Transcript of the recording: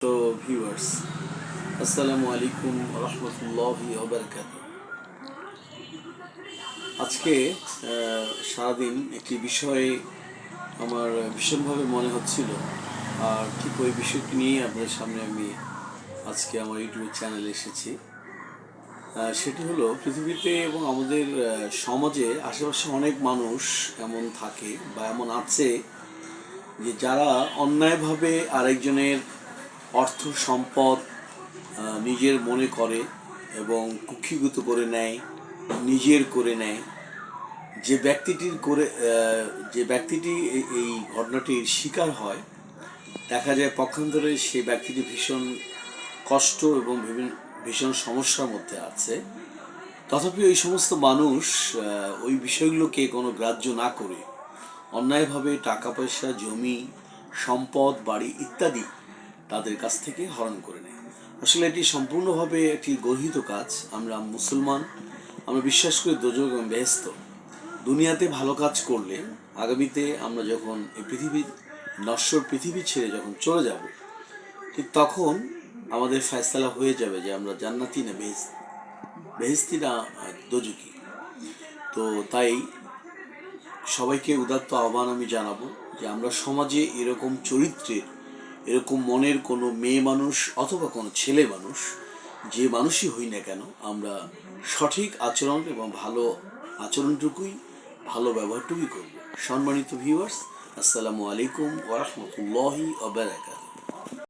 তো ভিউয়ার্স, আসসালামু আলাইকুম রহমতুল্লাহি ওবারাকাতু। আজকে সারাদিন একটি বিষয়ে আমার ভীষণভাবে মনে হচ্ছিল, আর ঠিক ওই বিষয়টি নিয়ে আপনাদের সামনে আমি আজকে আমার ইউটিউব চ্যানেলে এসেছি। সেটি হলো, পৃথিবীতে এবং আমাদের সমাজে আশেপাশে অনেক মানুষ এমন থাকে বা এমন আছে যে যারা অন্যায়ভাবে আরেকজনের অর্থ সম্পদ নিজের মনে করে এবং কুক্ষিগত করে নেয়, নিজের করে নেয়। যে ব্যক্তিটির করে যে ব্যক্তিটি এই ঘটনাটির শিকার হয়, দেখা যায় পক্ষান্তরে সেই ব্যক্তিটি ভীষণ কষ্ট এবং ভীষণ সমস্যার মধ্যে আছে। তথাপি ওই সমস্ত মানুষ ওই বিষয়গুলোকে কোনো গ্রাহ্য না করে অন্যায়ভাবে টাকা পয়সা, জমি, সম্পদ, বাড়ি ইত্যাদি তাদের কাছ থেকে হরণ করে নেয়। আসলে এটি সম্পূর্ণভাবে একটি গর্হিত কাজ। আমরা মুসলমান, আমরা বিশ্বাস করি দোজখ এবং বেহেশত। দুনিয়াতে ভালো কাজ করলে আগামীতে আমরা যখন এই পৃথিবীর নশ্বর পৃথিবী ছেড়ে যখন চলে যাব, ঠিক তখন আমাদের ফয়সালা হয়ে যাবে যে আমরা জান্নাতি না বেহেশতি না দোজখী। তো তাই সবাইকে উদাত্ত আহ্বান আমি জানাবো যে আমরা সমাজে এরকম চরিত্রের, এরকম মনের কোনো মেয়ে মানুষ অথবা কোনো ছেলে মানুষ, যে মানুষই হই না কেন, আমরা সঠিক আচরণ এবং ভালো আচরণটুকুই, ভালো ব্যবহারটুকুই করব। সম্মানিত ভিউয়ার্স, আসসালামু আলাইকুম ওয়া রাহমাতুল্লাহি ওয়া বারাকাতুহু।